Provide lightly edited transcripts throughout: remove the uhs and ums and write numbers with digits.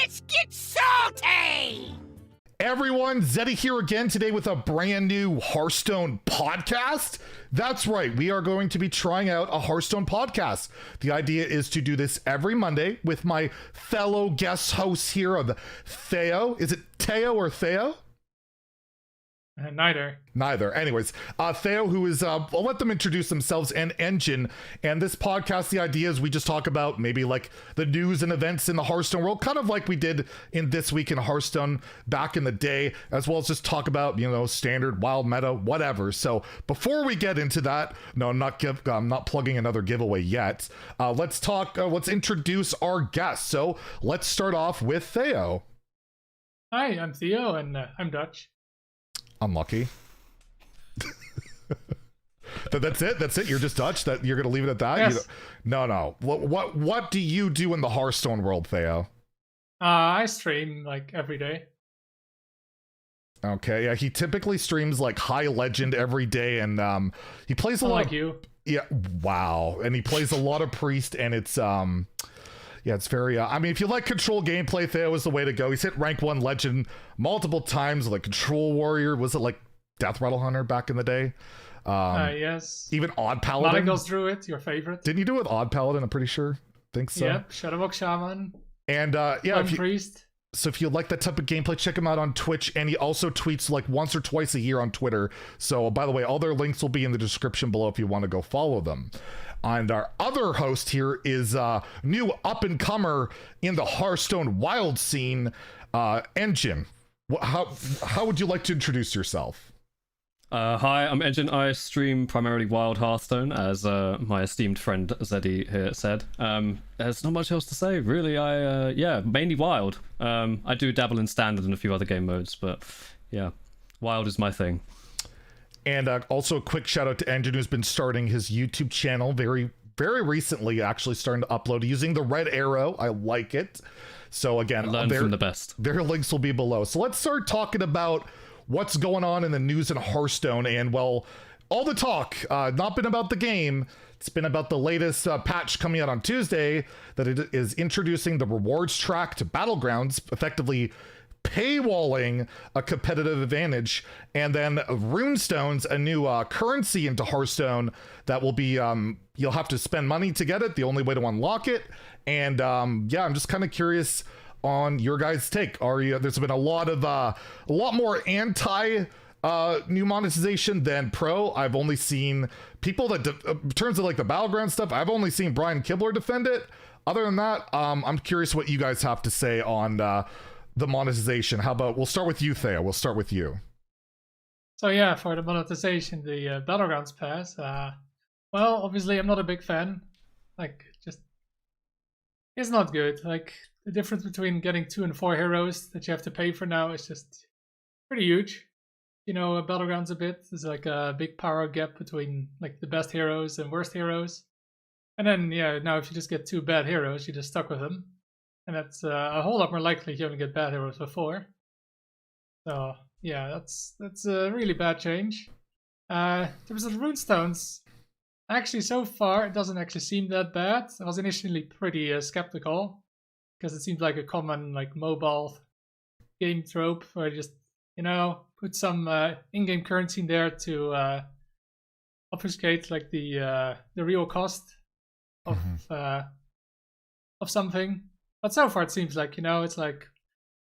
Let's get salty! Everyone, Zeddy here again today with a brand new Hearthstone podcast. That's right, we are going to be trying out a Hearthstone podcast. The idea is to do this every Monday with my fellow guest hosts here of Theo. Is it Theo or Theo? Neither. Anyways, Theo, who is, I'll let them introduce themselves, and Engine. And this podcast, the idea is we just talk about maybe like the news and events in the Hearthstone world, kind of like we did in This Week in Hearthstone back in the day, as well as just talk about, you know, standard wild meta, whatever. So before we get into that, no, I'm not plugging another giveaway yet. Let's introduce our guests. So let's start off with Theo. Hi, I'm Theo, and I'm Dutch. Unlucky. That's it. You're just Dutch. That you're gonna leave it at that. Yes. No. What do you do in the Hearthstone world, Theo? I stream like every day. Okay, yeah. He typically streams like High Legend every day, and he plays a lot. Like you. Yeah. Wow. And he plays a lot of Priest, and it's yeah, it's very, I mean, if you like control gameplay, Theo is the way to go. He's hit rank 1 legend multiple times, like Control Warrior. Was it like Death Rattle Hunter back in the day? Yes. Even Odd Paladin. Nothing goes through it, your favorite. Didn't you do it with Odd Paladin? I'm pretty sure. Think so. Yep, Shadowbox Shaman. And yeah, Priest. So if you like that type of gameplay, check him out on Twitch. And he also tweets like once or twice a year on Twitter. So by the way, all their links will be in the description below if you want to go follow them. And our other host here is new up-and-comer in the Hearthstone wild scene, Engine. How would you like to introduce yourself? Hi, I'm Engine. I stream primarily Wild Hearthstone, as my esteemed friend Zeddy here said. There's not much else to say, really. Yeah, mainly Wild. I do dabble in Standard and a few other game modes, but yeah, Wild is my thing. And also a quick shout out to Engine, who's been starting his YouTube channel very, very recently, actually starting to upload using the red arrow. I like it. So again, learn from the best. Their links will be below. So let's start talking about what's going on in the news in Hearthstone. And well, all the talk, not been about the game. It's been about the latest patch coming out on Tuesday that it is introducing the rewards track to Battlegrounds, effectively paywalling a competitive advantage, and then Runestones, a new currency into Hearthstone that will be you'll have to spend money to get it, the only way to unlock it. And yeah, I'm just kind of curious on your guys' take. There's been a lot more anti new monetization than pro. I've only seen people that in terms of like the Battleground stuff, I've only seen Brian Kibler defend it. Other than that, I'm curious what you guys have to say on the monetization. How about we'll start with you, Theo. We'll start with you. So yeah, for the monetization, the Battlegrounds pass. Well, obviously I'm not a big fan. Like, just it's not good. Like, the difference between getting 2 and 4 heroes that you have to pay for now is just pretty huge. You know, Battlegrounds a bit. There's like a big power gap between like the best heroes and worst heroes. And then yeah, now if you just get 2 bad heroes, you're just stuck with them. And that's a whole lot more likely you only get bad heroes before. So yeah, that's a really bad change. There was the Runestones. Actually, so far it doesn't actually seem that bad. I was initially pretty skeptical because it seems like a common like mobile game trope where you just, you know, put some in-game currency in there to obfuscate like the real cost of something. But so far it seems like, you know, it's like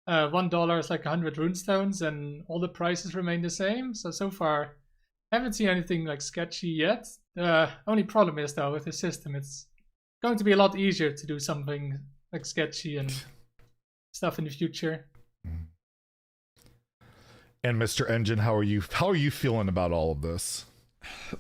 $1 is like 100 Runestones and all the prices remain the same. So far I haven't seen anything like sketchy yet. The only problem is though with the system, it's going to be a lot easier to do something like sketchy and stuff in the future. And Mr. Engine, how are you feeling about all of this?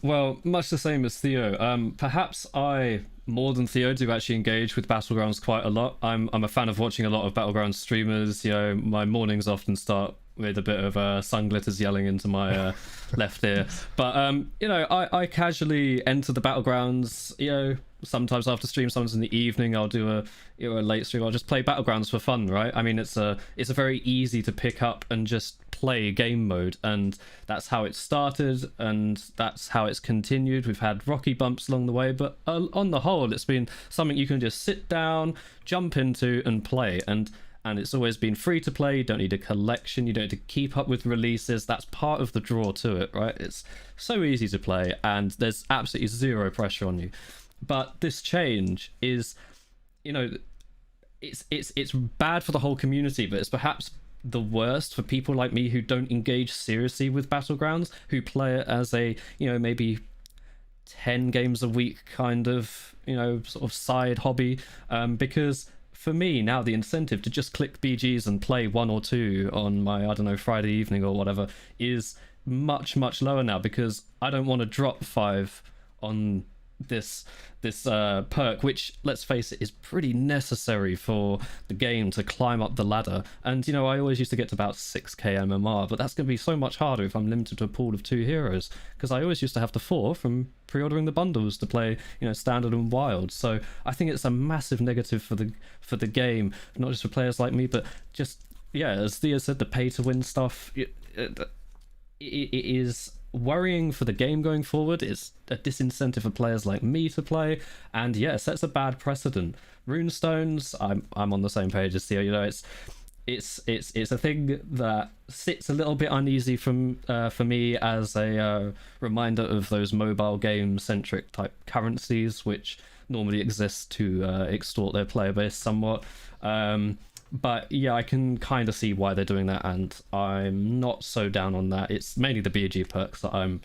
Well, much the same as Theo. Perhaps I, more than Theo, do actually engage with Battlegrounds quite a lot. I'm a fan of watching a lot of Battlegrounds streamers. You know, my mornings often start with a bit of sun glitters yelling into my left ear. But you know, I casually enter the Battlegrounds. You know, sometimes after stream, sometimes in the evening, I'll do a late stream. I'll just play Battlegrounds for fun, right? I mean, it's a very easy to pick up and just play game mode, and that's how it started, and that's how it's continued. We've had rocky bumps along the way, but on the whole, it's been something you can just sit down, jump into, and play. And and it's always been free to play. You don't need a collection, you don't need to keep up with releases. That's part of the draw to it, right? It's so easy to play, and there's absolutely zero pressure on you. But this change is, you know, it's bad for the whole community, but it's perhaps the worst for people like me who don't engage seriously with Battlegrounds, who play it as a, you know, maybe 10 games a week kind of, you know, sort of side hobby. Because for me now, the incentive to just click BGs and play 1 or 2 on my, I don't know, Friday evening or whatever is much lower now, because I don't want to drop 5 on this perk, which, let's face it, is pretty necessary for the game to climb up the ladder. And, you know, I always used to get to about 6k MMR, but that's going to be so much harder if I'm limited to a pool of 2 heroes, because I always used to have the 4 from pre-ordering the bundles to play, you know, standard and wild. So I think it's a massive negative for the game, not just for players like me, but just, yeah, as Theo said, the pay to win stuff, it is worrying for the game going forward. It's a disincentive for players like me to play, and yeah, it sets a bad precedent. Runestones, I'm on the same page as Theo. You know, it's a thing that sits a little bit uneasy for me as a reminder of those mobile game centric type currencies which normally exist to extort their player base somewhat. But yeah, I can kind of see why they're doing that, and I'm not so down on that. It's mainly the BG perks that I'm,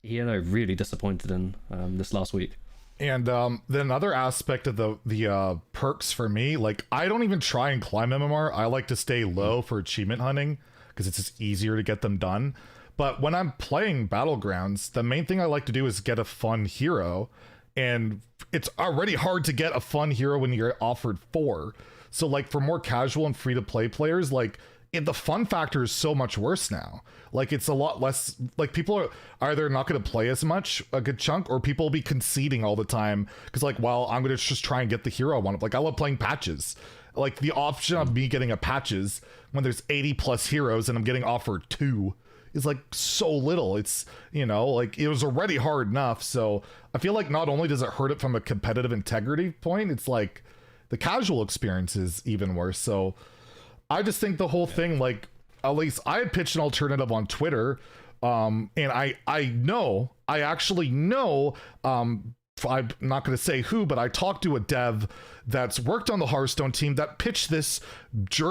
you know, really disappointed in this last week. And then another aspect of the perks for me, like, I don't even try and climb MMR. I like to stay low for achievement hunting because it's just easier to get them done. But when I'm playing Battlegrounds, the main thing I like to do is get a fun hero, and it's already hard to get a fun hero when you're offered 4. So, like, for more casual and free-to-play players, like, the fun factor is so much worse now. Like, it's a lot less, like, people are either not going to play as much, a good chunk, or people will be conceding all the time because, like, well, I'm going to just try and get the hero I want. Like, I love playing patches. Like, the option of me getting a patches when there's 80 plus heroes and I'm getting offered 2 is, like, so little. It's, you know, like, it was already hard enough. So I feel like not only does it hurt it from a competitive integrity point, it's like the casual experience is even worse. So I just think the whole thing, like, at least I had pitched an alternative on Twitter, and I actually know, I'm not going to say who, but I talked to a dev that's worked on the Hearthstone team that pitched this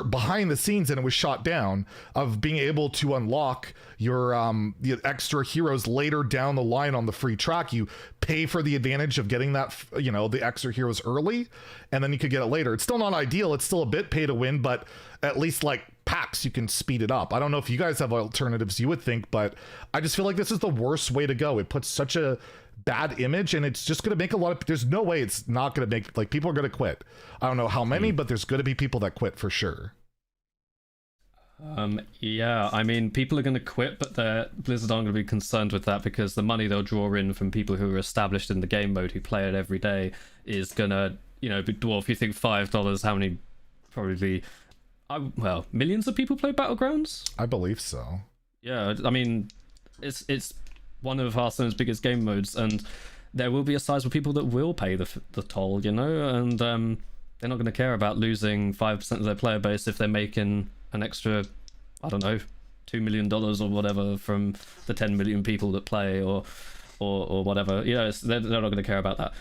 behind the scenes, and it was shot down, of being able to unlock your the extra heroes later down the line on the free track. You pay for the advantage of getting that, you know, the extra heroes early, and then you could get it later. It's still not ideal. It's still a bit pay to win, but at least, like, packs, you can speed it up. I don't know if you guys have alternatives you would think, but I just feel like this is the worst way to go. It puts such a bad image, and it's just going to make a lot of, there's no way it's not going to make, like, people are going to quit. I don't know how many, but there's going to be people that quit for sure. Yeah, I mean, people are going to quit, but Blizzard aren't going to be concerned with that, because the money they'll draw in from people who are established in the game mode, who play it every day, is going to, you know, dwarf, you think $5, how many, probably, well, millions of people play Battlegrounds? I believe so. Yeah, I mean, it's one of Hearthstone's biggest game modes, and there will be a size of people that will pay the toll, you know, and they're not going to care about losing 5% of their player base if they're making an extra, I don't know, $2 million or whatever from the 10 million people that play, or whatever. You know, they're not going to care about that.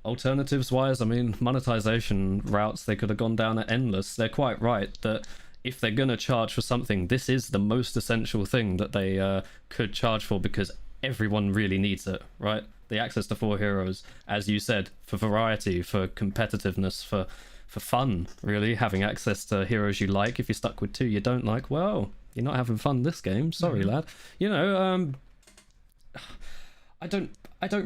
Alternatives wise, I mean, monetization routes, they could have gone down at endless. They're quite right that if they're going to charge for something, this is the most essential thing that they could charge for, because everyone really needs it, right? The access to 4 heroes, as you said, for variety, for competitiveness, for fun, really. Having access to heroes you like. If you're stuck with 2 you don't like, well, you're not having fun this game. Sorry, lad. You know, I don't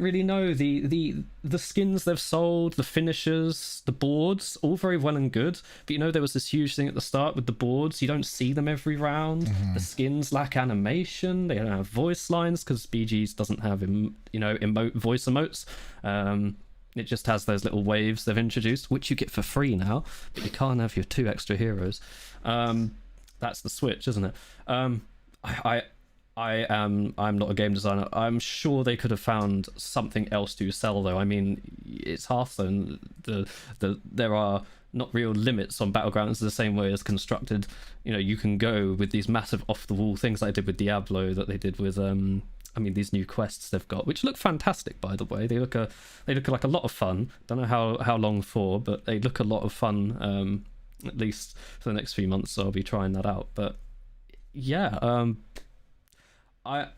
really know. The skins they've sold, the finishers, the boards, all very well and good. But, you know, there was this huge thing at the start with the boards. You don't see them every round. The skins lack animation. They don't have voice lines because BG's doesn't have, voice emotes. It just has those little waves they've introduced, which you get for free now. But you can't have your 2 extra heroes. That's the switch, isn't it? I'm not a game designer. I'm sure they could have found something else to sell though. I mean, it's Hearthstone. There are not real limits on Battlegrounds the same way as constructed. You know, you can go with these massive off the wall things like I did with Diablo, that they did with these new quests they've got, which look fantastic, by the way. They look like a lot of fun. Don't know how long for, but they look a lot of fun. At least for the next few months, so I'll be trying that out. But yeah, I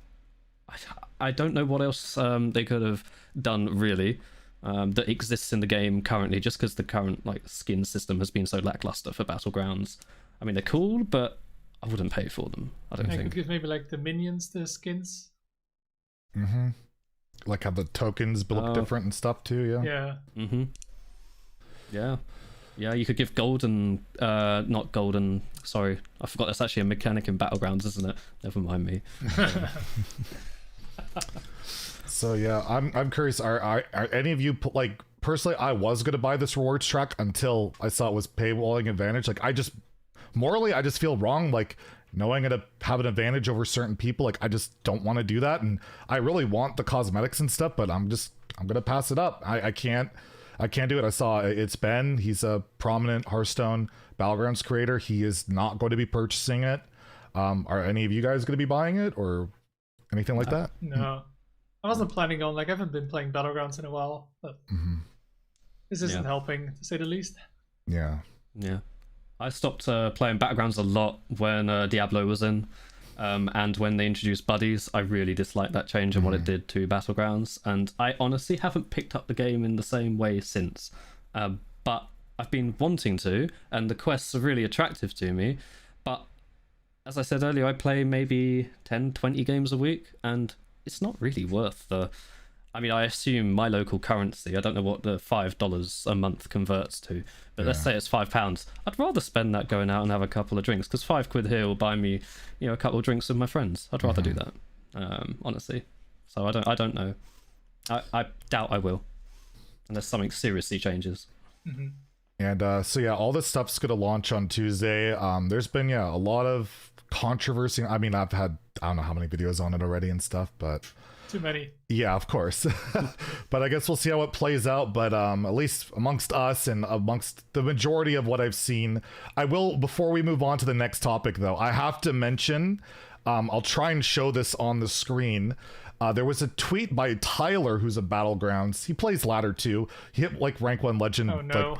don't know what else they could have done really that exists in the game currently, just because the current like skin system has been so lackluster for Battlegrounds. I mean, they're cool, but I wouldn't pay for them. I don't think. Could give maybe like the minions the skins. Mm-hmm. Like how the tokens look different and stuff too. Yeah. Yeah. Mm-hmm. Yeah. Yeah, you could give golden, not golden, sorry, I forgot that's actually a mechanic in Battlegrounds, isn't it? Never mind me. So yeah, I'm curious, are any of you, like, personally, I was going to buy this rewards track until I saw it was paywalling advantage. Like, morally, I just feel wrong, like, knowing I'm going to have an advantage over certain people, like, I just don't want to do that, and I really want the cosmetics and stuff, but I'm going to pass it up. I can't do it. I saw it's Ben. He's a prominent Hearthstone Battlegrounds creator. He is not going to be purchasing it. Are any of you guys going to be buying it or anything like that? No. I wasn't planning on, like, I haven't been playing Battlegrounds in a while, but this isn't helping, to say the least. Yeah. Yeah. I stopped playing Battlegrounds a lot when Diablo was in. And when they introduced buddies, I really disliked that change and what it did to Battlegrounds, and I honestly haven't picked up the game in the same way since. But I've been wanting to, and the quests are really attractive to me, but as I said earlier, I play maybe 10-20 games a week, and it's not really worth the... I mean, I assume my local currency, I don't know what the $5 a month converts to, but let's say it's £5. I'd rather spend that going out and have a couple of drinks, because £5 here will buy me, a couple of drinks with my friends. I'd rather do that, honestly. So I don't know. I doubt I will, unless something seriously changes. And so yeah, all this stuff's gonna launch on Tuesday. There's been a lot of controversy. I mean, I've had I don't know how many videos on it already and stuff, but too many. Yeah, of course. But I guess we'll see how it plays out. But at least amongst us and amongst the majority of what I've seen, I will, before we move on to the next topic though, I have to mention, I'll try and show this on the screen. There was a tweet by Tyler, who's a Battlegrounds. He plays ladder too. He hit like rank 1 legend. Oh no.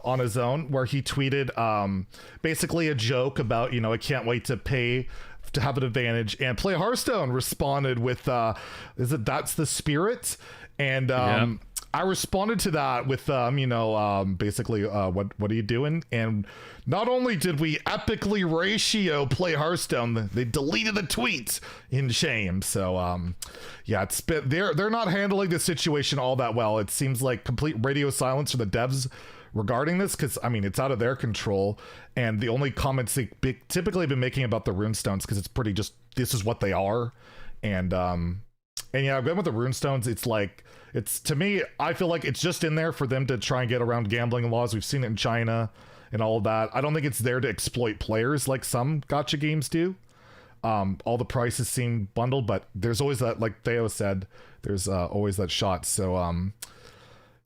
On his own, where he tweeted basically a joke about, I can't wait to pay to have an advantage, and Play Hearthstone responded with that's the spirit, and I responded to that with basically what are you doing? And not only did we epically ratio Play Hearthstone, they deleted the tweet in shame. So it's been, they're not handling the situation all that well. It seems like complete radio silence for the devs regarding this, because I mean it's out of their control, and the only comments they typically been making about the Runestones, because it's pretty just this is what they are, and yeah, I've been with the Runestones. It's like, it's, to me, I feel like it's just in there for them to try and get around gambling laws. We've seen it in China and all of that. I don't think it's there to exploit players like some gacha games do. All the prices seem bundled, but there's always that, like Theo said, there's always that shot. So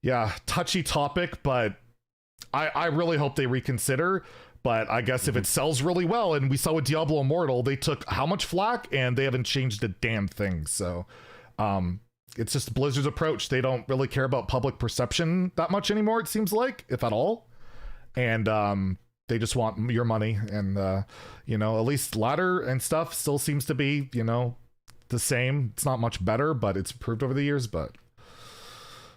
yeah, touchy topic, but I really hope they reconsider. But I guess if it sells really well, and we saw with Diablo Immortal, they took how much flack, and they haven't changed a damn thing. So it's just Blizzard's approach. They don't really care about public perception that much anymore, it seems like, if at all. And they just want your money. And, at least ladder and stuff still seems to be, the same. It's not much better, but it's improved over the years. But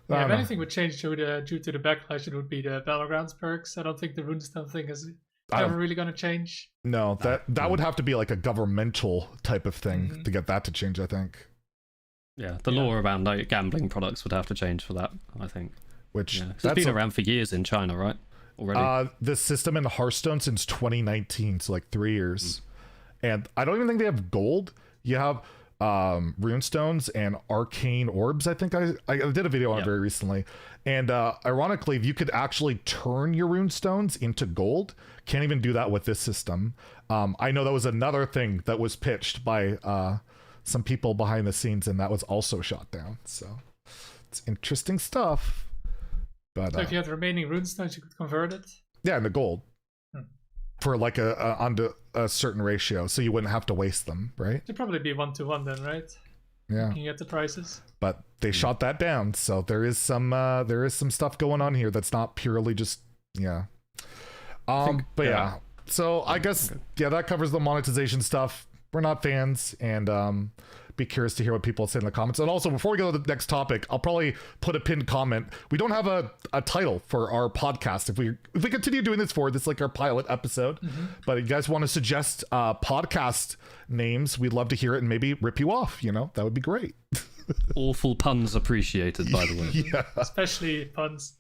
yeah, if anything would change due to the backlash, it would be the Battlegrounds perks. I don't think the Runestone thing is ever really going to change. No, that would have to be like a governmental type of thing to get that to change, I think. Yeah, the law around like gambling products would have to change for that, I think. Which it's been around for years in China, right? Already. The system in Hearthstone since 2019, so like 3 years. And I don't even think they have gold. You have Runestones and arcane orbs. I think I did a video on it very recently. And ironically, you could actually turn your Runestones into gold. Can't even do that with this system. I know that was another thing that was pitched by some people behind the scenes, and that was also shot down. So it's interesting stuff. But So if you had remaining runestones, you could convert it. yeah, into gold for like onto a certain ratio, so you wouldn't have to waste them, right? It'd probably be 1-to-1 then, right? Yeah. Looking at the prices. But they shot that down, so there is some stuff going on here that's not purely just but yeah. So I guess that covers the monetization stuff. We're not fans, and be curious to hear what people say in the comments. And also, before we go to the next topic, I'll probably put a pinned comment. We don't have a title for our podcast. If we continue doing this forward, this is like our pilot episode. But if you guys want to suggest podcast names, we'd love to hear it and maybe rip you off. That would be great. Awful puns appreciated, by the way. Yeah. Especially puns.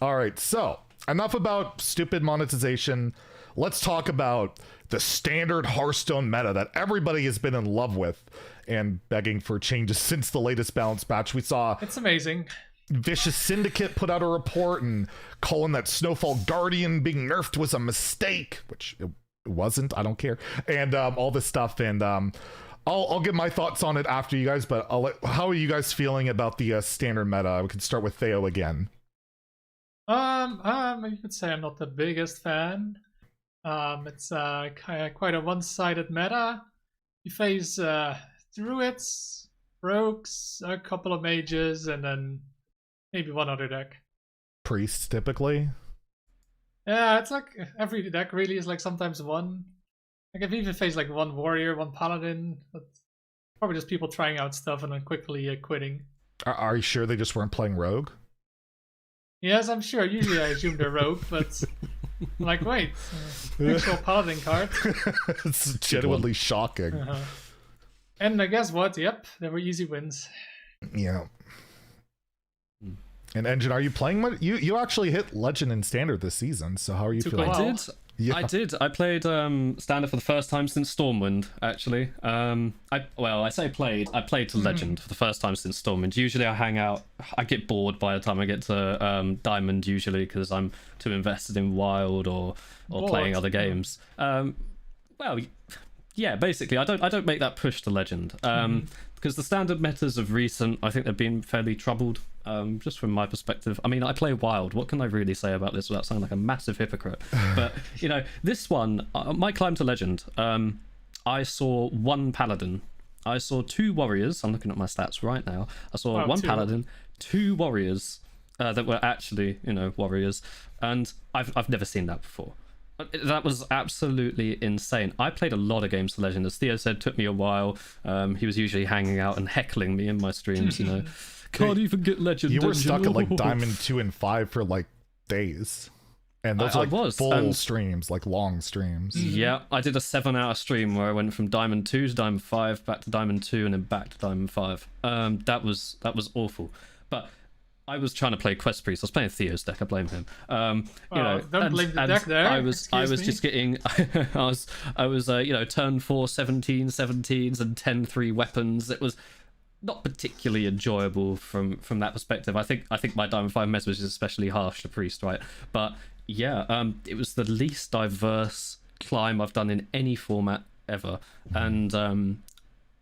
All right, so enough about stupid monetization. Let's talk about the standard Hearthstone meta that everybody has been in love with and begging for changes since the latest balance patch. We saw It's amazing. Vicious Syndicate put out a report and calling that Snowfall Guardian being nerfed was a mistake, which it wasn't. I don't care. And all this stuff. And I'll give my thoughts on it after you guys, but how are you guys feeling about the standard meta? We can start with Theo again. You could say I'm not the biggest fan. It's quite a one-sided meta. You face druids, rogues, a couple of mages, and then maybe one other deck. Priests, typically. Yeah, it's like every deck really is like sometimes one. Like I've even faced like one warrior, one paladin. But probably just people trying out stuff and then quickly quitting. Are you sure they just weren't playing rogue? Yes, I'm sure. Usually I assume they're rogue, but I'm like, wait, actual paladin card. It's genuinely shocking. And guess what? Yep, there were easy wins. Yeah. And Engine, are you playing much? You actually hit Legend and Standard this season, so how are you feeling? I did. Yeah. I did. I played Standard for the first time since Stormwind, actually. I say played. I played to Legend for the first time since Stormwind. Usually I hang out. I get bored by the time I get to Diamond, usually, because I'm too invested in Wild or playing other games. Yeah, basically, I don't make that push to Legend. Because the Standard metas of recent, I think they've been fairly troubled. Just from my perspective. I mean, I play Wild. What can I really say about this without sounding like a massive hypocrite? But, this one, my climb to Legend, I saw one Paladin. I saw two Warriors. I'm looking at my stats right now. I saw one Paladin, two Warriors that were actually, Warriors. And I've never seen that before. That was absolutely insane. I played a lot of games to Legend. As Theo said, it took me a while. He was usually hanging out and heckling me in my streams, Can't even get Legend. You were stuck at like Diamond 2 and 5 for like days. And those are like full streams, like long streams. Yeah, I did a 7-hour stream where I went from Diamond 2 to Diamond 5, back to Diamond 2, and then back to Diamond 5. That was awful. But I was trying to play Quest Priest. I was playing Theo's deck. I blame him. Don't blame the deck there. I was just getting. I was turn 4 17s and 10-3 weapons. It was not particularly enjoyable from that perspective. I think my Diamond 5 message was especially harsh to Priest, right? But yeah, it was the least diverse climb I've done in any format ever, and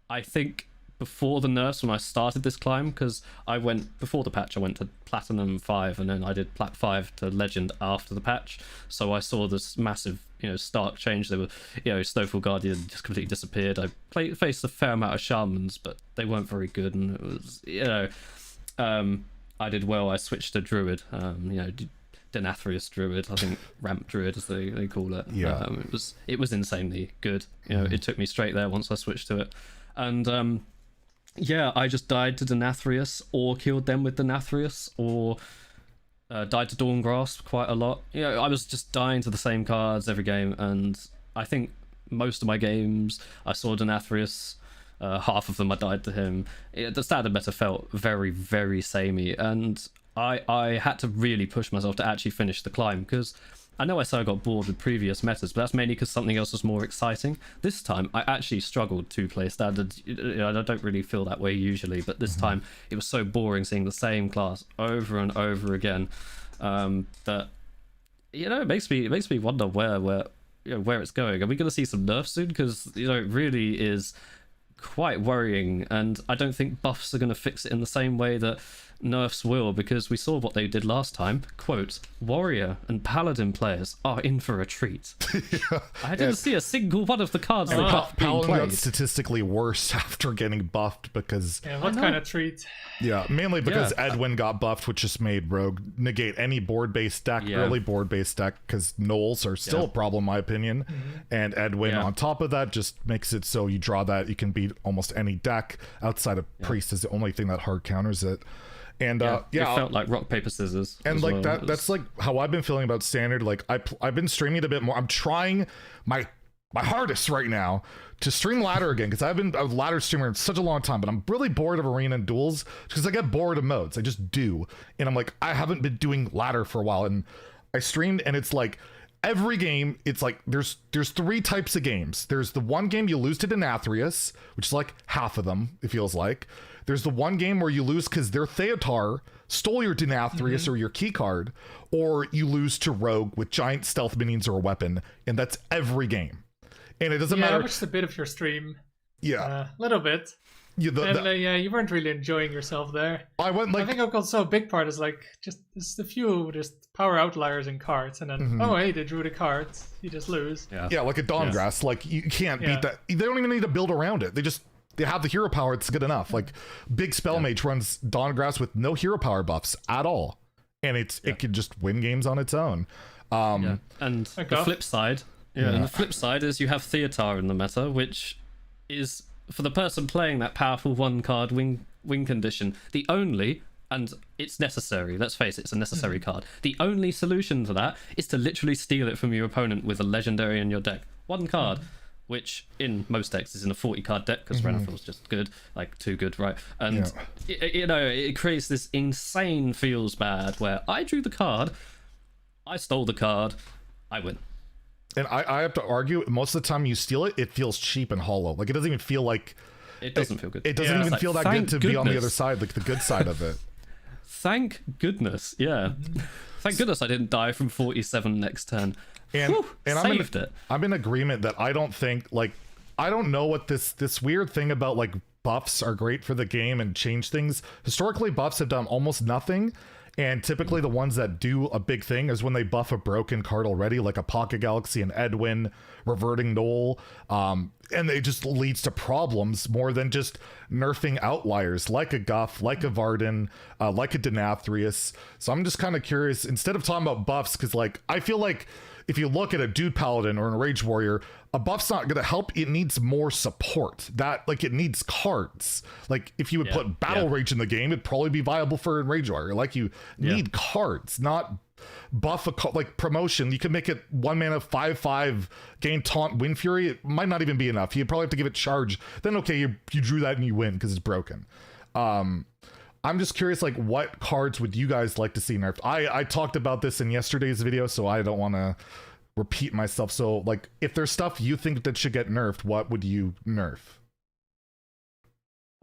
I think before the nerfs, when I started this climb, because before the patch I went to Platinum 5 and then I did Plat 5 to Legend after the patch, so I saw this massive stark change. There were Snowfall Guardian just completely disappeared. I faced a fair amount of Shamans, but they weren't very good, and it was I did well. I switched to Druid, Denathrius Druid, I think Ramp Druid as they call it. Yeah. It was insanely good. It took me straight there once I switched to it. And I just died to Denathrius or killed them with Denathrius or died to Dawngrasp quite a lot. I was just dying to the same cards every game, and I think most of my games I saw Denathrius. Half of them I died to him. The standard meta felt very, very samey, and I had to really push myself to actually finish the climb, because I know I said I got bored with previous metas, but that's mainly because something else was more exciting. This time, I actually struggled to play standard. I don't really feel that way usually, but this time it was so boring seeing the same class over and over again. That it makes me wonder where it's going. Are we going to see some nerfs soon? Because it really is quite worrying, and I don't think buffs are going to fix it in the same way that nerfs will, because we saw what they did last time. Quote, warrior and paladin players are in for a treat. I didn't see a single one of the cards that got being Paladin got played. statistically worse after getting buffed because what kind of treat? mainly because Edwin got buffed, which just made Rogue negate any board-based deck, early board-based deck, because Knolls are still a problem in my opinion, and Edwin on top of that just makes it so you draw that you can beat almost any deck outside of Priest is the only thing that hard counters it. And it felt like rock paper scissors, and like that's like how I've been feeling about standard. Like I've been streaming it a bit more. I'm trying my hardest right now to stream ladder again, because I've been a ladder streamer in such a long time, but I'm really bored of arena and duels because I get bored of modes. I just do, and I'm like, I haven't been doing ladder for a while, and I streamed, and it's like every game, it's like there's 3 types of games. There's the one game you lose to Denathrius, which is like half of them, it feels like. There's the one game where you lose because their Theotar stole your Denathrius or your key card, or you lose to Rogue with giant stealth minions or a weapon, and that's every game. And it doesn't matter. I watched a bit of your stream. Yeah. A little bit. You weren't really enjoying yourself there. I think I've got so a big part is like just a few just power outliers in cards, and then hey, they drew the cards, you just lose. Yeah, like a Dawngrass, like you can't beat that. They don't even need to build around it. They have the hero power. It's good enough. Like big spell mage runs Dawngrass with no hero power buffs at all, and it can just win games on its own. And the flip side, and the flip side is you have Theotar in the meta, which is, for the person playing that powerful 1-card win condition, the only, and it's necessary, let's face it, it's a necessary card. The only solution to that is to literally steal it from your opponent with a legendary in your deck. 1 card, which in most decks is in a 40-card deck, because Renfield's just good, like too good, right? And it creates this insane feels bad where I drew the card, I stole the card, I win. And I have to argue, most of the time you steal it, it feels cheap and hollow. Like it doesn't even feel like it doesn't feel good. It doesn't even feel that good to be on the other side, like the good side of it. Thank goodness, Thank goodness I didn't die from 47 next turn. And saved it. I'm in agreement that I don't think, like, I don't know what this weird thing about like buffs are great for the game and change things. Historically, buffs have done almost nothing. And typically the ones that do a big thing is when they buff a broken card already, like a Pocket Galaxy and Edwin, Reverting Knoll, and it just leads to problems more than just nerfing outliers like a Guff, like a Varden, like a Denathrius. So I'm just kind of curious, instead of talking about buffs, because like I feel like if you look at a Dude Paladin or a Rage Warrior, a buff's not going to help. It needs more support. It needs cards. Like if you would put Battle Rage in the game, it'd probably be viable for a Rage Warrior. Like you need cards, not buff like promotion. You can make it 1 mana 5/5, gain taunt, Wind Fury. It might not even be enough. You probably have to give it charge. Then okay, you drew that and you win because it's broken. I'm just curious, like, what cards would you guys like to see nerfed? I talked about this in yesterday's video, so I don't want to repeat myself. So, like, if there's stuff you think that should get nerfed, what would you nerf?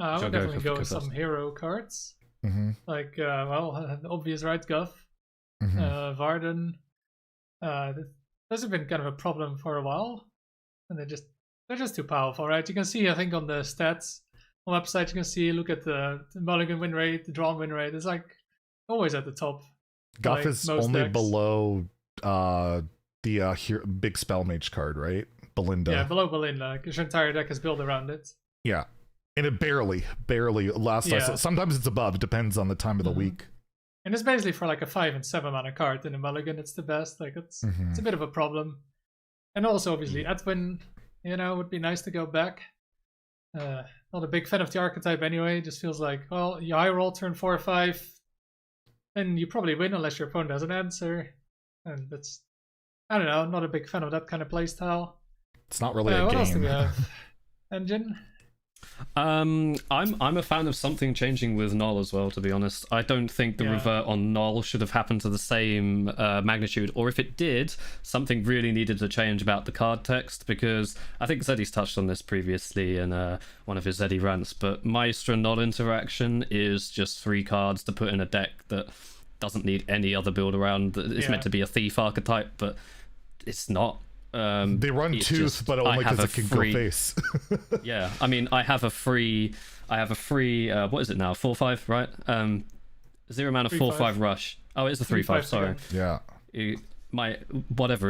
I would definitely go with some hero cards. Like, obvious, right? Guff, Varden. Those have been kind of a problem for a while, and they're just too powerful, right? You can see, I think, on the stats on the website, you can see, look at the mulligan win rate, the drawn win rate. It's like always at the top. Guff like is only decks. Below the big spell mage card, right? Belinda. Yeah, below Belinda, because your entire deck is built around it. Yeah, and it barely last. I sometimes it's above. It depends on the time of the week. And it's basically for like a 5 and 7 mana card in a mulligan. It's the best. Like it's a bit of a problem. And also, obviously, Edwin, would be nice to go back. Not a big fan of the archetype anyway. It just feels like, well, you high roll turn 4 or 5, and you probably win unless your opponent has an answer. And that's, I don't know, not a big fan of that kind of playstyle. It's not really a what game. else do we have? Engine? I'm a fan of something changing with Null as well, to be honest. I don't think the revert on Null should have happened to the same magnitude, or if it did, something really needed to change about the card text, because I think Zeddy's touched on this previously in one of his Zeddy rants, but Maestra Null interaction is just 3 cards to put in a deck that doesn't need any other build around. It's meant to be a thief archetype, but it's not. They run Tooth, but only because it can go face. Yeah, I mean, I have a free what is it now, 4/5, right? 0 mana 4/5 rush. Oh, it's a 3/5, sorry. Yeah, it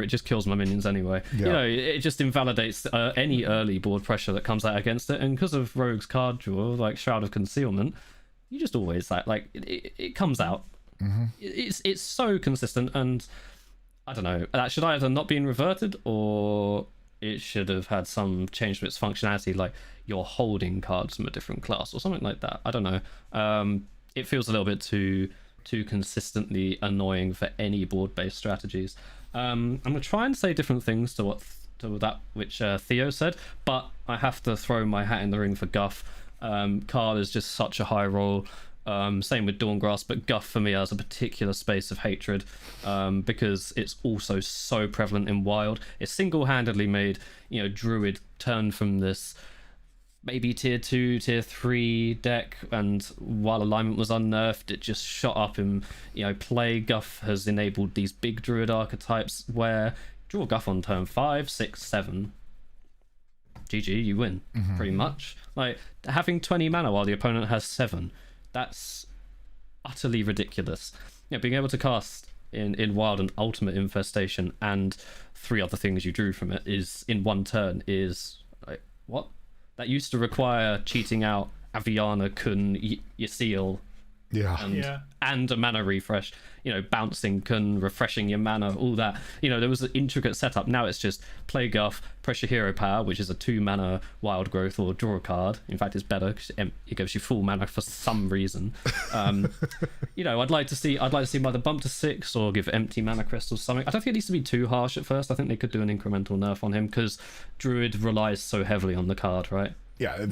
just kills my minions anyway. Yeah. You know, it just invalidates any early board pressure that comes out against it, and because of Rogue's card draw, like Shroud of Concealment, you just always like it comes out. It's so consistent, and I don't know, that should either not been reverted, or it should have had some change to its functionality, like you're holding cards from a different class or something like that. I don't know. It feels a little bit too consistently annoying for any board-based strategies. I'm gonna try and say different things to that which Theo said, but I have to throw my hat in the ring for Guff. Card is just such a high roll. Same with Dawngrasp, but Guff for me has a particular space of hatred, because it's also so prevalent in Wild. It single-handedly made, Druid turn from this maybe tier 2, tier 3 deck, and while alignment was unnerfed, it just shot up in, play. Guff has enabled these big Druid archetypes where draw Guff on turn 5, 6, 7. GG, you win, pretty much. Like, having 20 mana while the opponent has 7. That's utterly ridiculous. Being able to cast in Wild an Ultimate Infestation and 3 other things you drew from it is in one turn is like, what? That used to require cheating out Aviana, Kun, Yseal, and a mana refresh. Bouncing Kun, refreshing your mana, all that. There was an intricate setup. Now it's just play Guff, pressure hero power, which is a 2 mana wild growth or draw a card. In fact, it's better because it gives you full mana for some reason. I'd like to see either bump to 6 or give empty mana crystals something. I don't think it needs to be too harsh at first. I think they could do an incremental nerf on him because Druid relies so heavily on the card, right? Yeah, I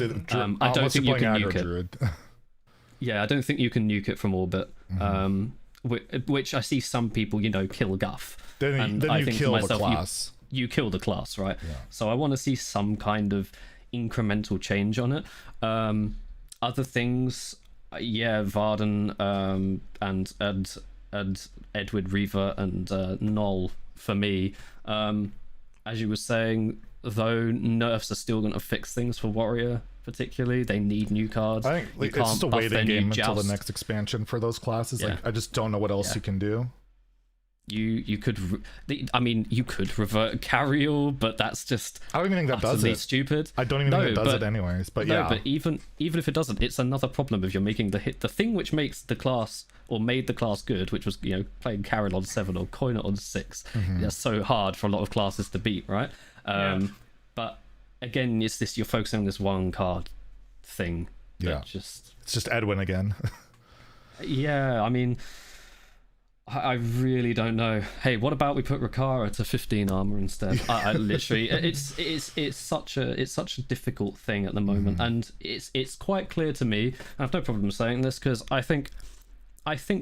don't think you can nuke it. Druid. Yeah, I don't think you can nuke it from orbit. Which I see some people, kill Guff. Then you kill the class. You kill the class, right? Yeah. So I want to see some kind of incremental change on it. Other things, Varden and Edward Reaver and Null for me. As you were saying, though, nerfs are still going to fix things for Warrior. Particularly, they need new cards. I think it's just a waiting game until the next expansion for those classes. Like, I just don't know what else you can do. You could revert Carriel, but that's just I don't even think that does it. Stupid. I don't even think it does it anyways. But but even if it doesn't, it's another problem if you're making the thing which makes the class or made the class good, which was playing Carriel on 7 or Coiner on 6. That's so hard for a lot of classes to beat, right? But again, it's this, you're focusing on this one card thing. It's just Edwin again. I mean, I really don't know. Hey, what about we put Rakara to 15 armor instead? I literally, it's such a difficult thing at the moment, and it's quite clear to me. I have no problem saying this because I think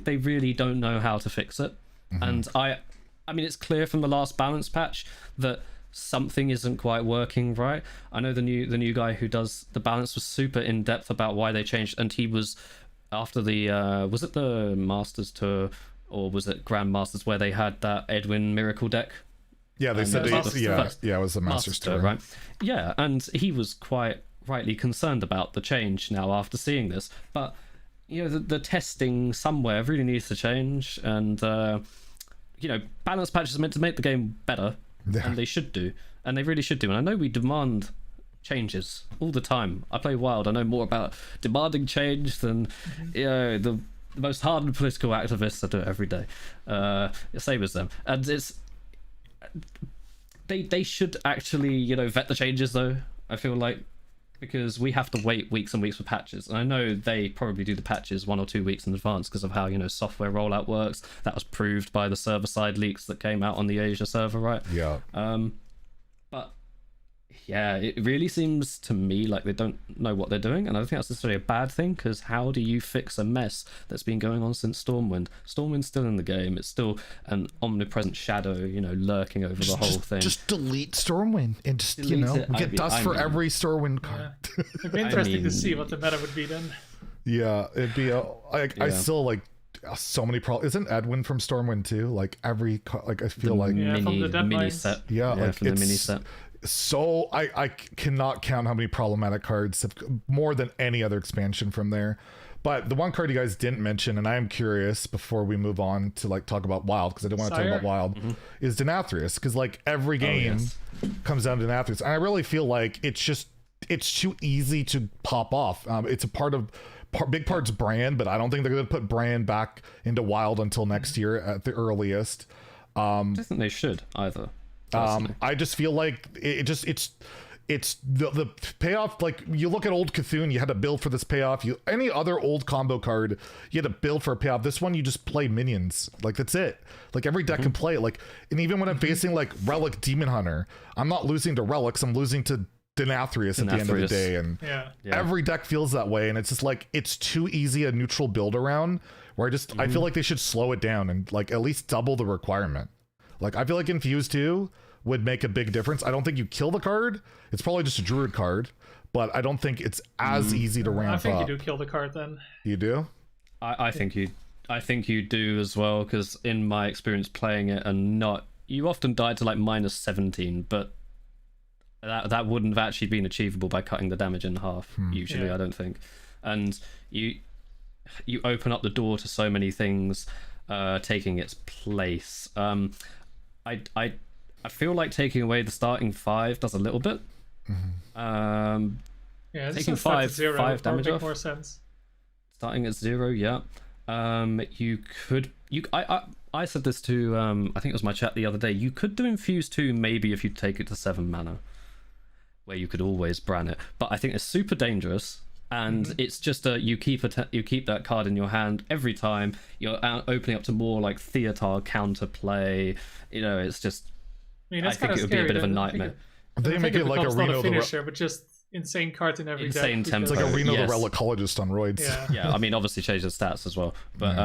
they really don't know how to fix it, and I mean, it's clear from the last balance patch that something isn't quite working right. I know the new guy who does the balance was super in depth about why they changed, and he was after the was it the Masters tour or was it Grandmasters where they had that Edwin Miracle deck? Yeah, they said it was the Masters tour, right? Yeah, and he was quite rightly concerned about the change now after seeing this, but the testing somewhere really needs to change, and balance patches are meant to make the game better. And they should do, and they really should do. And I know we demand changes all the time. I play Wild. I know more about demanding change than the most hardened political activists. I do it every day. Same as them, and it's they should actually vet the changes though. I feel like, because we have to wait weeks and weeks for patches, and I know they probably do the patches 1 or 2 weeks in advance because of how software rollout works. That was proved by the server side leaks that came out on the Asia server, right? Yeah. But Yeah, it really seems to me like they don't know what they're doing, and I don't think that's necessarily a bad thing, because how do you fix a mess that's been going on since Stormwind? Stormwind's still in the game, it's still an omnipresent shadow, lurking over the whole thing. Just delete Stormwind and just, Delete it. get dust for every Stormwind card. Yeah. It'd be interesting to see what the meta would be then. Yeah, it'd be, I still, like, so many problems. Isn't Edwin from Stormwind too? Like, every, like, I feel like... Yeah, from the mini deadlines. set. Yeah, like, from the mini set. So I cannot count how many problematic cards have more than any other expansion from there. But the one card you guys didn't mention, and I am curious before we move on to like talk about Wild, because I didn't want to talk about Wild, is Denathrius, because like every game comes down to Denathrius, and I really feel like it's too easy to pop off. It's a part of big part's brand, but I don't think they're going to put brand back into Wild until next year at the earliest. I don't think they should either. I just feel like it's the payoff. Like, you look at old Cthulhu, you had to build for this payoff. Any other old combo card, you had to build for a payoff. This one, you just play minions. Like, that's it. Like, every deck can play it. Like, and even when I'm facing like Relic Demon Hunter, I'm not losing to Relics, I'm losing to Denathrius at the end of the day. And every deck feels that way, and it's just like, it's too easy a neutral build around, where I feel like they should slow it down and like at least double the requirement. Like, I feel like Infuse 2 would make a big difference. I don't think you kill the card. It's probably just a Druid card, but I don't think it's as easy to ramp up. I think you do kill the card then. You do? I think you do as well, because in my experience playing it, you often died to like -17, but that wouldn't have actually been achievable by cutting the damage in half, usually, I don't think. And you open up the door to so many things taking its place. I feel like taking away the starting 5 does a little bit. Taking five damage off. More sense. Starting at 0, yeah. I said this to I think it was my chat the other day. You could do Infuse 2 maybe if you take it to 7 mana, where you could always Bran it. But I think it's super dangerous. And it's just you keep that card in your hand every time. You're opening up to more like Theotar counterplay. It's just. I think it would be a bit of a nightmare. They make it like a Reno the finisher, but just insane card in every insane deck. tempo. It's like a Reno the Relicologist on roids. Yeah. I mean, obviously change the stats as well, but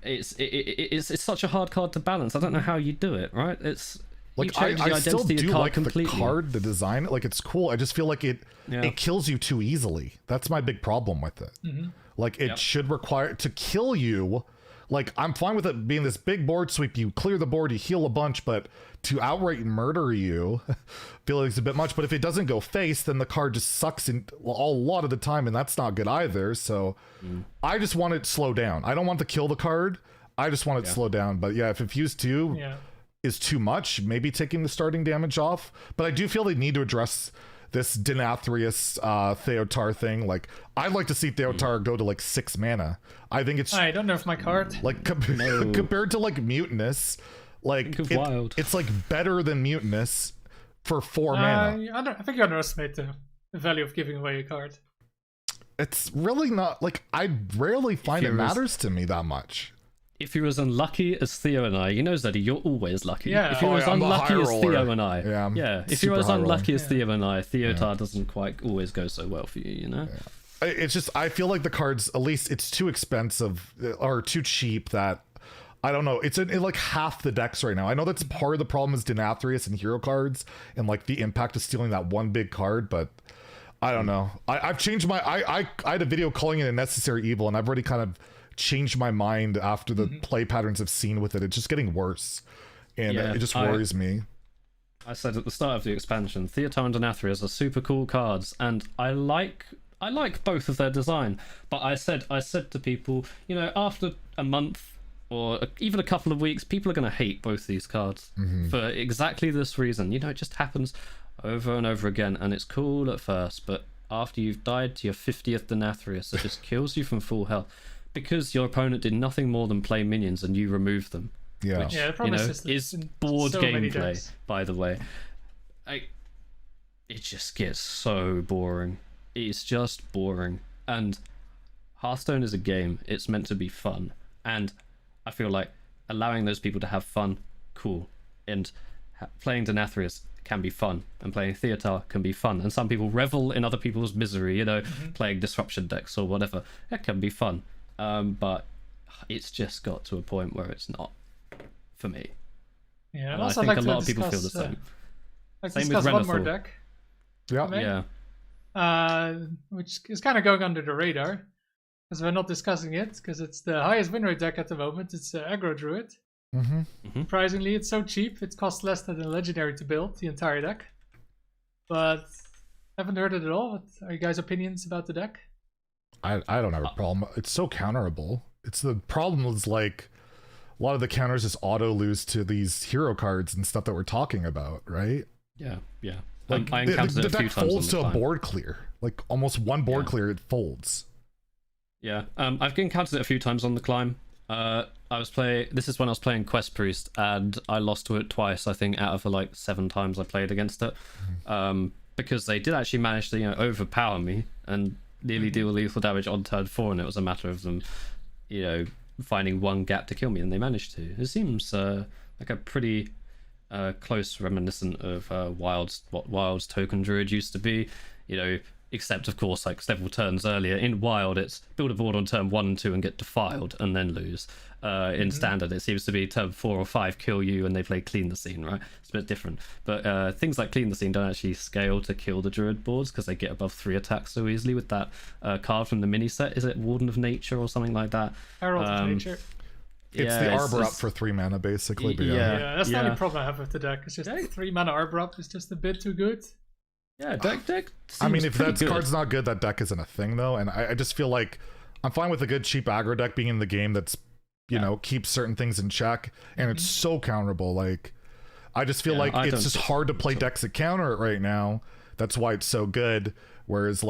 it's such a hard card to balance. I don't know how you do it. Right? It's like I still do like the card, the design. Like, it's cool. I just feel like it kills you too easily. That's my big problem with it. Like, it should require to kill you. Like, I'm fine with it being this big board sweep. You clear the board, you heal a bunch, but to outright murder you, I feel like it's a bit much. But if it doesn't go face, then the card just sucks in a lot of the time, and that's not good either. So I just want it to slow down. I don't want to kill the card. I just want it to slow down. But yeah, if Infuse 2 is too much, maybe taking the starting damage off. But I do feel they need to address this Denathrius Theotar thing. Like, I'd like to see Theotar go to like 6 mana. I think it's I don't know if my card like compared to like Mutinous, like Wild. It's like better than Mutinous for 4 mana. I think you underestimate the value of giving away a card. It's really not, like, I rarely find it matters to me that much. If you're as unlucky as Theo and I, Zeddy, you're always lucky. Yeah. If you're as unlucky as Theo and I, if you're as unlucky as Theo and I, Theotar doesn't quite always go so well for you, It's just, I feel like the cards, at least it's too expensive or too cheap that, I don't know, it's in like half the decks right now. I know that's part of the problem is Denathrius and hero cards and like the impact of stealing that one big card, but I don't know. I've changed my, I had a video calling it a necessary evil, and I've already kind of changed my mind after the play patterns I've seen with it. It's just getting worse, and it just worries me. I said at the start of the expansion, Theotar and Denathrius are super cool cards, and I like both of their design. But I said to people, after a month or even a couple of weeks, people are going to hate both these cards for exactly this reason. It just happens over and over again, and it's cool at first, but after you've died to your 50th Denathrius, it just kills you from full health. Because your opponent did nothing more than play minions and you removed them. Yeah. Which, the problem is board gameplay, by the way. It just gets so boring. It's just boring. And Hearthstone is a game. It's meant to be fun. And I feel like allowing those people to have fun, cool. And playing Denathrius can be fun, and playing Theater can be fun, and some people revel in other people's misery, you know, playing disruption decks or whatever. It can be fun, but it's just got to a point where it's not for me. Yeah, and also I think like a lot of people feel the same. Same with one more Renathal. deck. Yeah. Which is kind of going under the radar because we're not discussing it because it's the highest win rate deck at the moment. It's Aggro Druid. Surprisingly, it's so cheap. It costs less than a legendary to build the entire deck. But haven't heard it at all. What are you guys' opinions about the deck? I don't have a problem. It's so counterable. It's the problem is like a lot of the counters just auto lose to these hero cards and stuff that we're talking about, right? Yeah. Like I encountered the it a few deck times folds on to the a climb. board clear. Like almost one board clear, it folds. Yeah, I've encountered it a few times on the climb. This is when I was playing Quest Priest, and I lost to it twice, I think, out of the like 7 times I played against it. Because they did actually manage to, overpower me and nearly deal lethal damage on turn 4, and it was a matter of them, finding one gap to kill me, and they managed to. It seems like a pretty close reminiscent of what Wild's token druid used to be, except of course like several turns earlier. In Wild it's build a board on turn 1 and 2 and get defiled and then lose. In Standard it seems to be turn 4 or 5 kill you and they play Clean the Scene, right? It's a bit different, but things like Clean the Scene don't actually scale to kill the druid boards because they get above 3 attacks so easily with that card from the mini set. Is it Warden of Nature or something like that? Herald of Nature. It's the Arbor up for 3 mana basically. But Yeah, that's the only problem I have with the deck. It's just 3 mana Arbor up is just a bit too good. Yeah, deck I mean, if that good. card's not good, that deck isn't a thing though. And I just feel like I'm fine with a good cheap aggro deck being in the game that's keeps certain things in check, and it's so counterable. Like I just feel like it's just hard to play decks that counter it right now. That's why it's so good. Whereas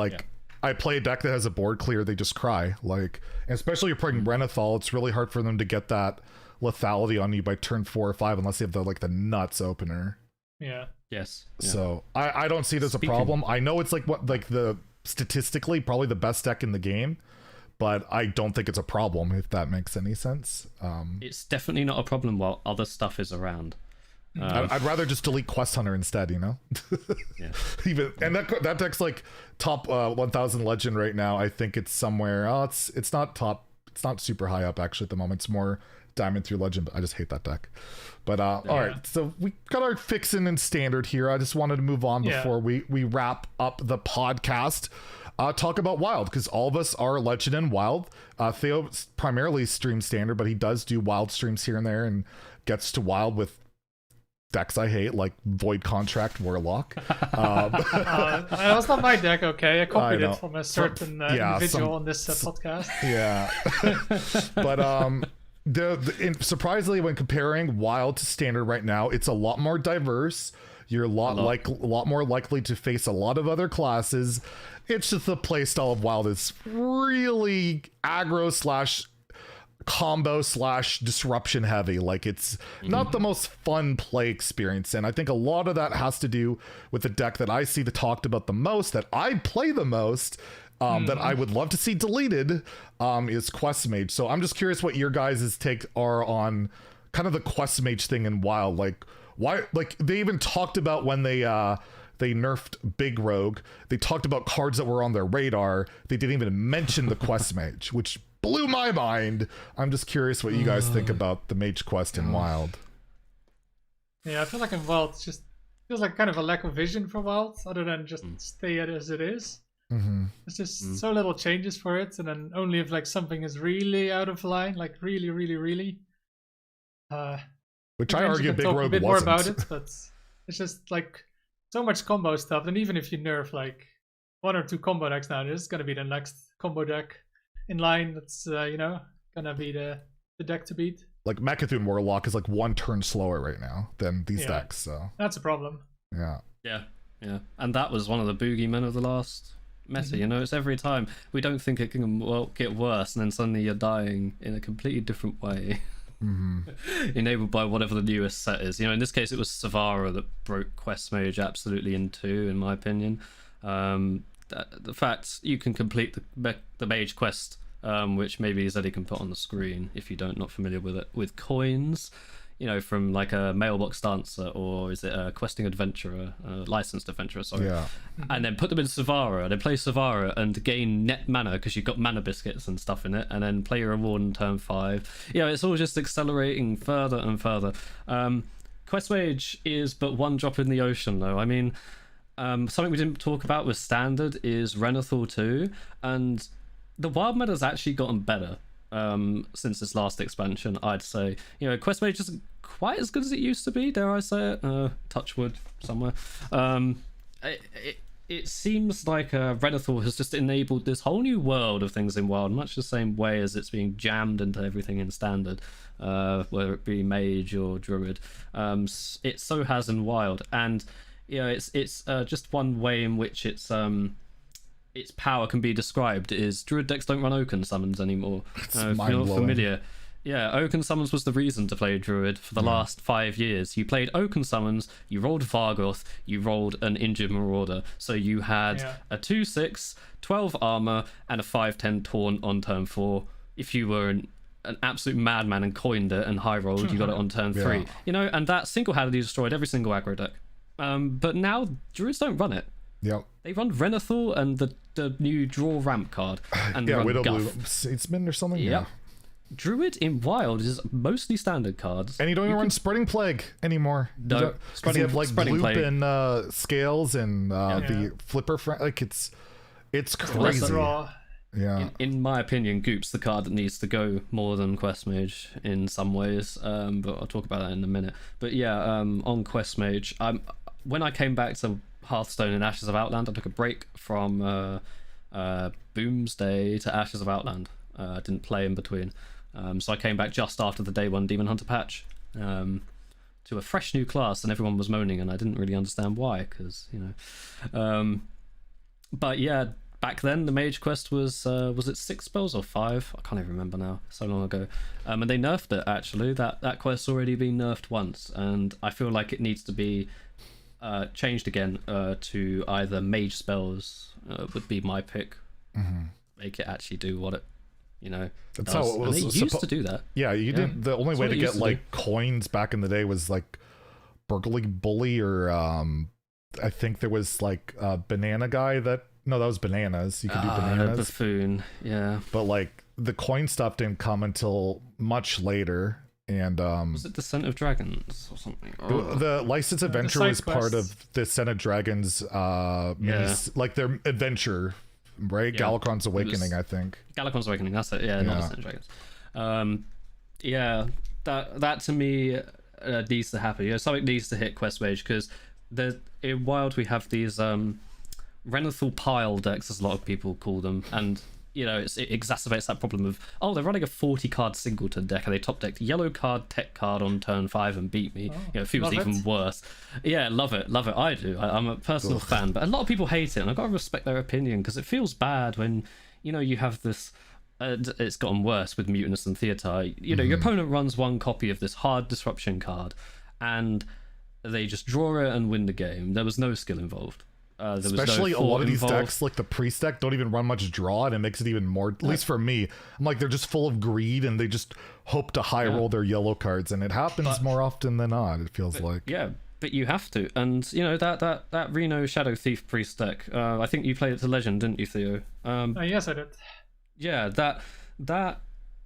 I play a deck that has a board clear, they just cry. Like, and especially you're playing Renathal, it's really hard for them to get that lethality on you by turn 4 or 5 unless you have the nuts opener. Yeah. Yes. Yeah. So I don't see it as a problem. I know it's the statistically probably the best deck in the game, but I don't think it's a problem, if that makes any sense. It's definitely not a problem while other stuff is around. I'd rather just delete Quest Hunter instead, Yeah. Even and that deck's like top 1000 legend right now. I think it's somewhere. It's not top. It's not super high up actually at the moment. It's more Diamond through Legend, but I just hate that deck. But all right, so we got our fixin' and standard here. I just wanted to move on before we wrap up the podcast. Talk about Wild, because all of us are Legend and Wild. Theo primarily streams Standard, but he does do Wild streams here and there and gets to Wild with decks I hate, like Void Contract Warlock. That's not my deck, okay? I copied know. it from a certain individual on this podcast. Yeah. But surprisingly, when comparing Wild to Standard right now, it's a lot more diverse. You're a lot more likely to face a lot of other classes. It's just the playstyle of Wild is really aggro / combo / disruption heavy. Like it's not the most fun play experience, and I think a lot of that has to do with the deck that I see talked about the most, that I play the most, that I would love to see deleted, is Quest Mage. So I'm just curious what your guys' take are on kind of the Quest Mage thing in Wild. Like why, like they even talked about when they nerfed Big Rogue, they talked about cards that were on their radar. They didn't even mention the Quest Mage, which blew my mind. I'm just curious what you guys think about the Mage Quest in Wild. Yeah, I feel like in Wild it just feels like kind of a lack of vision for Wild, other than just stay it as it is. There's just so little changes for it, and then only if like something is really out of line, like really Which I argue Big Rogue a bit wasn't. more about it, but it's just like so much combo stuff. And even if you nerf like 1 or 2 combo decks now, there's gonna be the next combo deck in line that's gonna be the deck to beat. Like Mechathune Warlock is like 1 turn slower right now than these decks, so that's a problem. Yeah, and that was one of the boogeymen of the last meta. It's every time we don't think it can get worse, and then suddenly you're dying in a completely different way. Enabled by whatever the newest set is. In this case it was Savara that broke Quest Mage absolutely in two, in my opinion. The fact you can complete the Mage Quest, which maybe Zeddy can put on the screen if you not familiar with it, with coins. from like a mailbox dancer, or is it a questing adventurer, licensed adventurer, sorry. Yeah. And then put them in Savara, and then play Savara and gain net mana because you've got mana biscuits and stuff in it, and then play your reward in turn 5. It's all just accelerating further and further. Quest Mage is but one drop in the ocean, though. I mean, something we didn't talk about with Standard is Renathal 2, and the wild meta's actually gotten better since this last expansion, I'd say. Quest Mage isn't quite as good as it used to be, dare I say it. Touch wood somewhere. It seems like Renathal has just enabled this whole new world of things in Wild, much the same way as it's being jammed into everything in Standard, whether it be Mage or Druid. It so has in Wild, and it's just one way in which its power can be described is Druid decks don't run Oaken summons anymore. If you're not familiar. Oaken summons was the reason to play Druid for the last 5 years. You played Oaken summons, you rolled Vargoth, you rolled an Injured Marauder. So you had a 2/6, 12 armor, and a 5/10 taunt on turn 4. If you were an absolute madman and coined it and high rolled, you got it on turn 3. And that single-handedly destroyed every single aggro deck. But now Druids don't run it. Yep. They run Renathal and the new draw ramp card, and they run Widow Guff. Blue Statesman or something. Yep. Druid in Wild is mostly standard cards, and you don't even run Spreading Plague anymore. No, you have like Spreading Loop Plague and Scales and the Flipper. It's crazy. Yeah. In my opinion, Goop's the card that needs to go more than Quest Mage in some ways, but I'll talk about that in a minute. But on Quest Mage, when I came back to Hearthstone and Ashes of Outland, I took a break from Boomsday to Ashes of Outland. I didn't play in between. So I came back just after the day 1 Demon Hunter patch to a fresh new class, and everyone was moaning, and I didn't really understand why, because, but yeah, back then the Mage quest was it 6 spells or 5? I can't even remember now, so long ago. And they nerfed it, actually. That quest's already been nerfed once, and I feel like it needs to be changed again to either Mage spells would be my pick. Make it actually do what it that's how it was. And they used to do that. Yeah, you didn't. The only way to get like coins back in the day was like Burgly Bully, or I think there was like a banana guy that was bananas. You could do bananas. Buffoon, yeah. But like the coin stuff didn't come until much later. And was it Descent of Dragons or something? The Licensed Adventure was part of the Descent of Dragons, like their adventure. Right, yeah. Galakrond's Awakening, I think. Galakrond's Awakening, that's it. Yeah, not Descent of Dragons. That to me needs to happen. Something needs to hit Quest Mage, because in Wild we have these Renathal pile decks, as a lot of people call them, and it exacerbates that problem of, they're running a 40 card singleton deck and they top decked yellow card, tech card on turn 5 and beat me. It feels even worse. Yeah, love it. I do. I'm a personal fan, but a lot of people hate it, and I've got to respect their opinion, because it feels bad when you have this. It's gotten worse with Mutinous and Theatar. Your opponent runs one copy of this hard disruption card, and they just draw it and win the game. There was no skill involved. Especially a lot of these decks, like the Priest deck, don't even run much draw, and it makes it even more, at least for me, I'm like, they're just full of greed, and they just hope to high roll their yellow cards, and it happens more often than not, it feels like. Yeah, but you have to. And that Reno Shadow Thief Priest deck, I think you played it to Legend, didn't you, Theo? Yes, I did. Yeah, that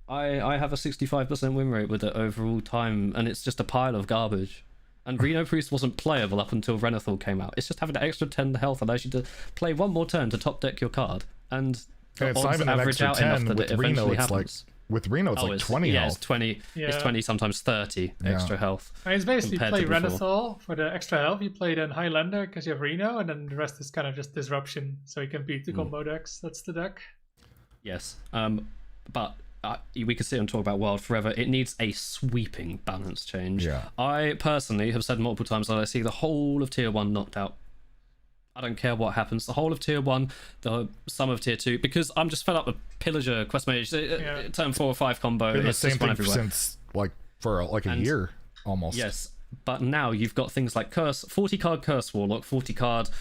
I have a 65% win rate with it overall time, and it's just a pile of garbage. And Reno Priest wasn't playable up until Renathal came out. It's just having an extra 10 health allows you to play one more turn to top deck your card, and it's not even an extra 10 with Reno. It's like with Reno, it's like 20 health. It's 20. Yeah. It's 20, sometimes 30 extra health. It's basically play Renathal for the extra health. You play then Highlander because you have Reno, and then the rest is kind of just disruption, so you can beat the combo decks. That's the deck. Yes, but. We could sit and talk about Wild forever. It needs a sweeping balance change. Yeah. I personally have said multiple times that I see the whole of Tier 1 knocked out. I don't care what happens. The whole of Tier 1, some of Tier 2, because I'm just fed up with Pillager, Quest Mage, turn 4 or 5 combo. Been the same thing since, for a year, almost. Yes, but now you've got things like Curse, 40 card Curse Warlock, 40 card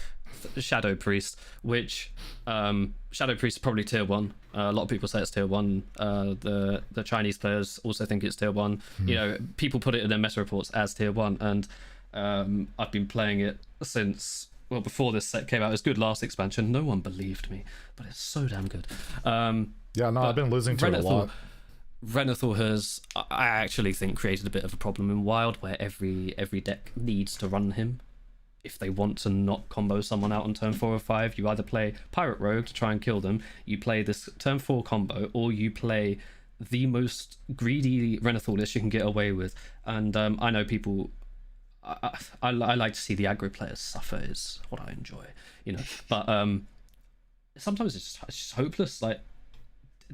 Shadow Priest, which Shadow Priest is probably tier 1. A lot of people say it's tier 1. The Chinese players also think it's tier 1. You know, people put it in their meta reports as tier 1, and I've been playing it since, well, before this set came out. It was good last expansion. No one believed me, but it's so damn good. I've been losing to it a lot. Renathal has, I actually think, created a bit of a problem in Wild, where every deck needs to run him. If they want to not combo someone out on turn 4 or 5, you either play Pirate Rogue to try and kill them, you play this turn 4 combo, or you play the most greedy Renathal list you can get away with. And I know people, I like to see the aggro players suffer, is what I enjoy, you know. But sometimes it's just hopeless. Like,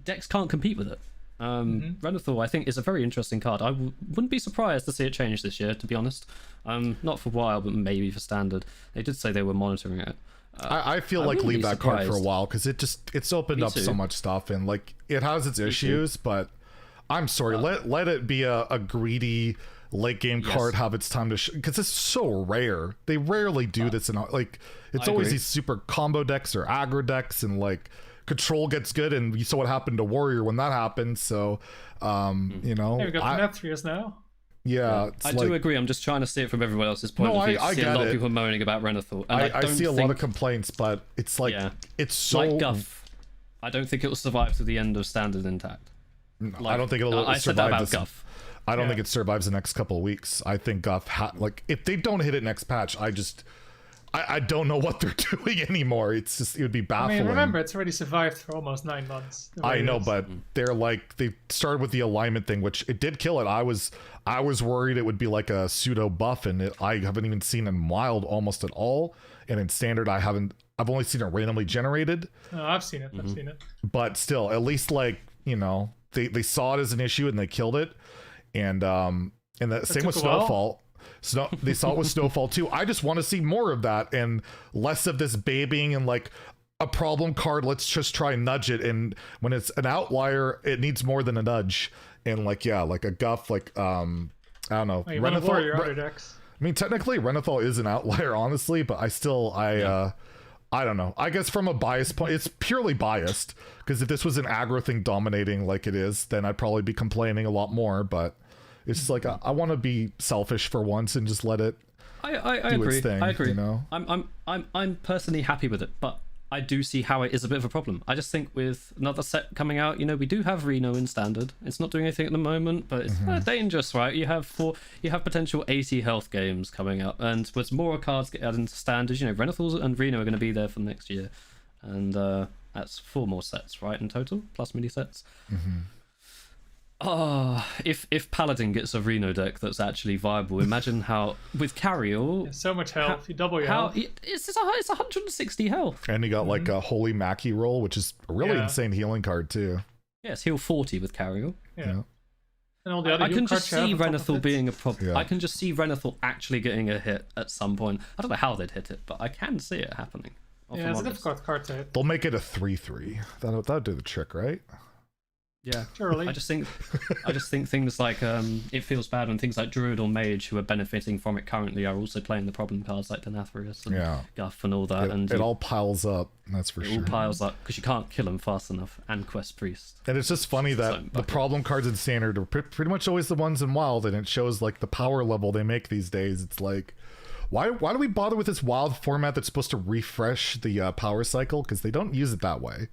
decks can't compete with it. Renathal, I think, is a very interesting card. I wouldn't be surprised to see it change this year, to be honest. Not for Wild, but maybe for Standard. They did say they were monitoring it. I feel like leave that card for a while, because it's opened up so much stuff, and like it has its issues, but I'm sorry, let it be a greedy late game card, have its time to because it's so rare. They rarely do this, and like it's always these super combo decks or aggro decks, and like control gets good, and you saw what happened to Warrior when that happened. So you know, hey, we got the NERFS now. Yeah, I do agree. I'm just trying to see it from everyone else's point of view. I see a lot of people moaning about Renathal. I see a lot of complaints, but it's like it's so like Guff. I don't think it will survive to the end of Standard intact. Like, I don't think it'll survive. I said that about Guff. I don't think it survives the next couple of weeks. I think Guff like if they don't hit it next patch, I don't know what they're doing anymore. It's just, it would be baffling. I mean, remember, it's already survived for almost 9 months. I know, but they're like, they started with the alignment thing, which it did kill it. I was worried it would be like a pseudo buff, and I haven't even seen in Wild almost at all. And in Standard, I've only seen it randomly generated. Oh, I've seen it. I've seen it. But still, at least, like, you know, they saw it as an issue and they killed it. And the same with Snowfall. They saw it with Snowfall too. I just want to see more of that and less of this babying and like a problem card. Let's just try and nudge it. And when it's an outlier, it needs more than a nudge. And like, yeah, like a Guff, like I don't know. Renathal. I mean, technically, Renathal is an outlier, honestly, but I don't know. I guess from a bias point, it's purely biased, because if this was an aggro thing dominating like it is, then I'd probably be complaining a lot more. But it's just like I want to be selfish for once and just let it I do agree. its thing. I agree. You know? I'm personally happy with it, but I do see how it is a bit of a problem. I just think with another set coming out, you know, we do have Reno in Standard. It's not doing anything at the moment, but it's dangerous, right? You have potential 80 health games coming up, and with more cards get added into Standard, you know, Renathal and Reno are going to be there for next year, and that's 4 more sets, right, in total, plus mini sets. If Paladin gets a Reno deck that's actually viable, imagine how with Carriel, so much health, you double your health. It's 160 health, and you got like a Holy Mackie roll, which is a really insane healing card too. Yes, heal 40 with Carriel. Yeah. And all the other I can just see Renathal being a problem. Yeah. I can just see Renathal actually getting a hit at some point. I don't know how they'd hit it, but I can see it happening. Yeah, it's a difficult card to hit. They'll make it a 3/3. That'll do the trick, right? Yeah, surely. I just think things like it feels bad when things like Druid or Mage, who are benefiting from it currently, are also playing the problem cards like Denathrius and Guff and all that. It all piles up. That's for sure. It all piles up because you can't kill them fast enough. And Quest Priest. And it's just funny that the problem cards in Standard are pretty much always the ones in Wild, and it shows like the power level they make these days. It's like, why do we bother with this Wild format that's supposed to refresh the power cycle? Because they don't use it that way,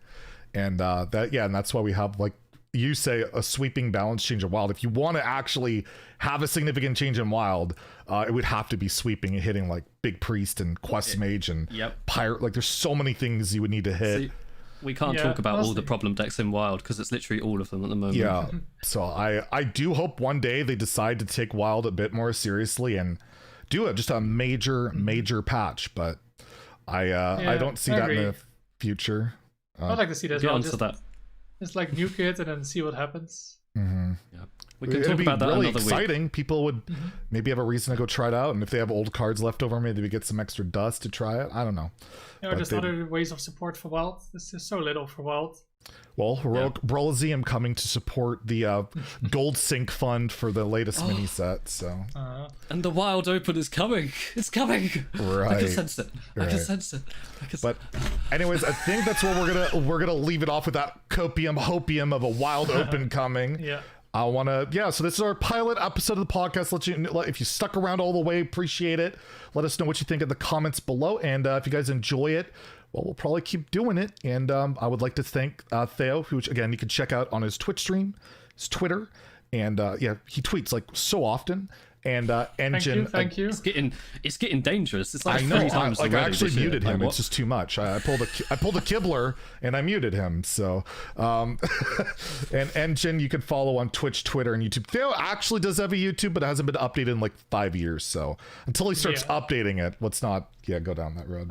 and and that's why we have, like you say, a sweeping balance change in Wild. If you want to actually have a significant change in Wild, it would have to be sweeping and hitting like Big Priest and Quest Mage and Pirate. Like, there's so many things you would need to hit. See, we can't talk about all the problem decks in Wild because it's literally all of them at the moment. Yeah. So I do hope one day they decide to take Wild a bit more seriously and do just a major patch. But I don't see that in the future. I'd like to see that as well. Just like nuke it and then see what happens. We can talk about that really another exciting. week. People would maybe have a reason to go try it out, and if they have old cards left over, maybe we get some extra dust to try it. I don't know. Or just other ways of support for Wild. There's just so little for Wild. Well, Heroic Broliseum coming to support the Gold Sync Fund for the latest mini set. So, and the Wild Open is coming. It's coming. Right. I can sense it. I can sense it. But, anyways, I think that's where we're gonna leave it off with that hopium of a Wild Open coming. Yeah. I want to, so this is our pilot episode of the podcast. If you stuck around all the way, appreciate it. Let us know what you think in the comments below. And if you guys enjoy it, well, we'll probably keep doing it. And I would like to thank Theo, which, again, you can check out on his Twitch stream, his Twitter. And he tweets like so often. And Engine. Thank you. It's getting dangerous. It's like I know. 3 times I already actually this year. muted him. Like, It's just too much. I pulled a Kibbler and I muted him. So, and Engine, you can follow on Twitch, Twitter, and YouTube. Theo actually does have a YouTube, but it hasn't been updated in like 5 years. So until he starts updating it, let's not go down that road.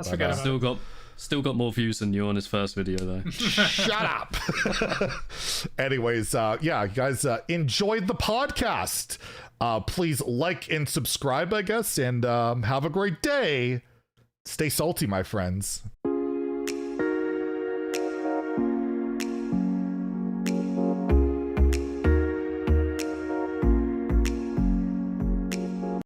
Still got more views than you on his first video though. Shut up. Anyways, you guys enjoyed the podcast. Please like and subscribe, I guess, and have a great day. Stay salty, my friends.